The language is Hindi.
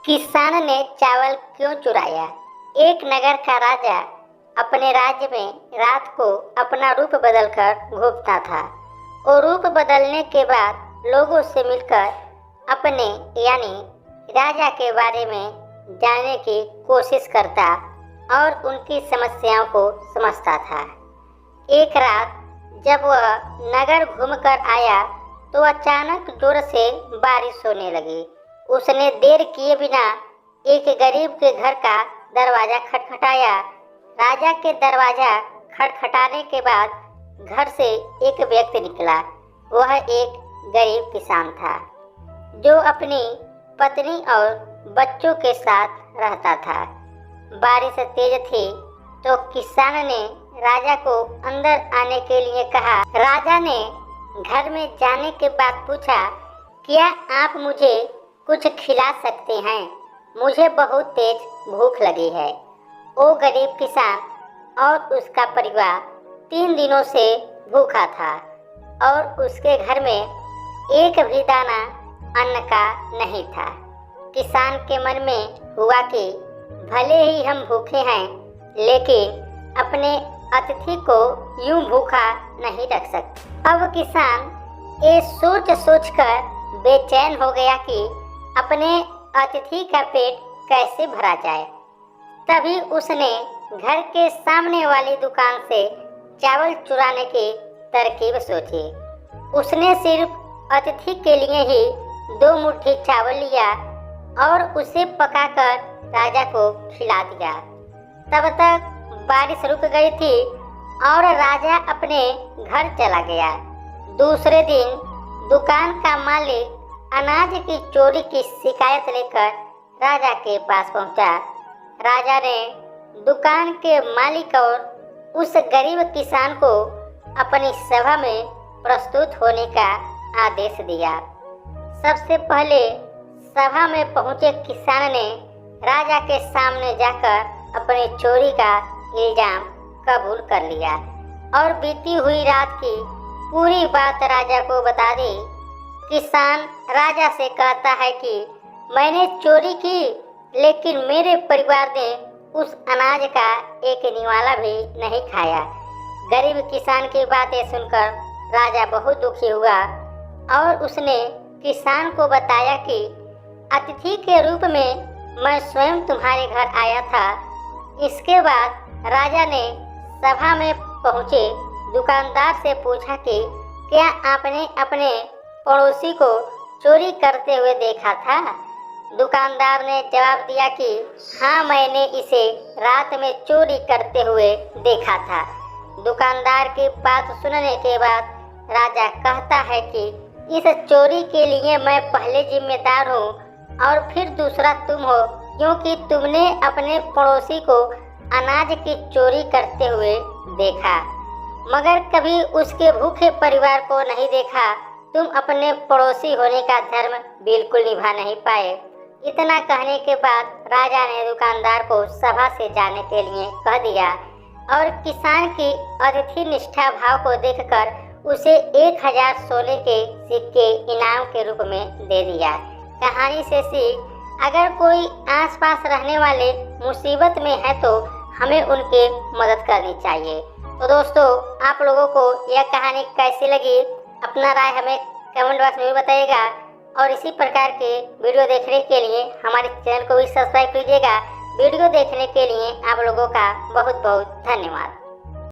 किसान ने चावल क्यों चुराया। एक नगर का राजा अपने राज्य में रात को अपना रूप बदलकर घूमता था और रूप बदलने के बाद लोगों से मिलकर अपने यानी राजा के बारे में जानने की कोशिश करता और उनकी समस्याओं को समझता था। एक रात जब वह नगर घूमकर आया तो अचानक जोर से बारिश होने लगी। उसने देर किए बिना एक गरीब के घर का दरवाजा खटखटाया। राजा के दरवाजा खटखटाने के बाद घर से एक व्यक्ति निकला। वह एक गरीब किसान था जो अपनी पत्नी और बच्चों के साथ रहता था। बारिश तेज थी तो किसान ने राजा को अंदर आने के लिए कहा। राजा ने घर में जाने के बाद पूछा, क्या आप मुझे कुछ खिला सकते हैं? मुझे बहुत तेज भूख लगी है। वो गरीब किसान और उसका परिवार 3 दिनों से भूखा था और उसके घर में एक भी दाना अन्न का नहीं था। किसान के मन में हुआ कि भले ही हम भूखे हैं लेकिन अपने अतिथि को यूं भूखा नहीं रख सकते। अब किसान ये सोचकर बेचैन हो गया कि अपने अतिथि का पेट कैसे भरा जाए। तभी उसने घर के सामने वाली दुकान से चावल चुराने की तरकीब सोची। उसने सिर्फ अतिथि के लिए ही 2 मुट्ठी चावल लिया और उसे पकाकर राजा को खिला दिया। तब तक बारिश रुक गई थी और राजा अपने घर चला गया। दूसरे दिन दुकान का मालिक अनाज की चोरी की शिकायत लेकर राजा के पास पहुंचा। राजा ने दुकान के मालिक और उस गरीब किसान को अपनी सभा में प्रस्तुत होने का आदेश दिया। सबसे पहले सभा में पहुंचे किसान ने राजा के सामने जाकर अपनी चोरी का इल्जाम कबूल कर लिया और बीती हुई रात की पूरी बात राजा को बता दी। किसान राजा से कहता है कि मैंने चोरी की लेकिन मेरे परिवार ने उस अनाज का एक निवाला भी नहीं खाया। गरीब किसान की बातें सुनकर राजा बहुत दुखी हुआ और उसने किसान को बताया कि अतिथि के रूप में मैं स्वयं तुम्हारे घर आया था। इसके बाद राजा ने सभा में पहुंचे दुकानदार से पूछा कि क्या आपने अपने पड़ोसी को चोरी करते हुए देखा था? दुकानदार ने जवाब दिया कि हाँ, मैंने इसे रात में चोरी करते हुए देखा था। दुकानदार की बात सुनने के बाद राजा कहता है कि इस चोरी के लिए मैं पहले जिम्मेदार हूँ और फिर दूसरा तुम हो, क्योंकि तुमने अपने पड़ोसी को अनाज की चोरी करते हुए देखा मगर कभी उसके भूखे परिवार को नहीं देखा। तुम अपने पड़ोसी होने का धर्म बिल्कुल निभा नहीं पाए। इतना कहने के बाद राजा ने दुकानदार को सभा से जाने के लिए कह दिया और किसान की अतिथि निष्ठा भाव को देखकर उसे 1000 सोने के सिक्के इनाम के रूप में दे दिया। कहानी से सीख, अगर कोई आसपास रहने वाले मुसीबत में है तो हमें उनकी मदद करनी चाहिए। तो दोस्तों, आप लोगों को यह कहानी कैसी लगी अपना राय हमें कमेंट बॉक्स में बताइएगा और इसी प्रकार के वीडियो देखने के लिए हमारे चैनल को भी सब्सक्राइब कीजिएगा। वीडियो देखने के लिए आप लोगों का बहुत बहुत धन्यवाद।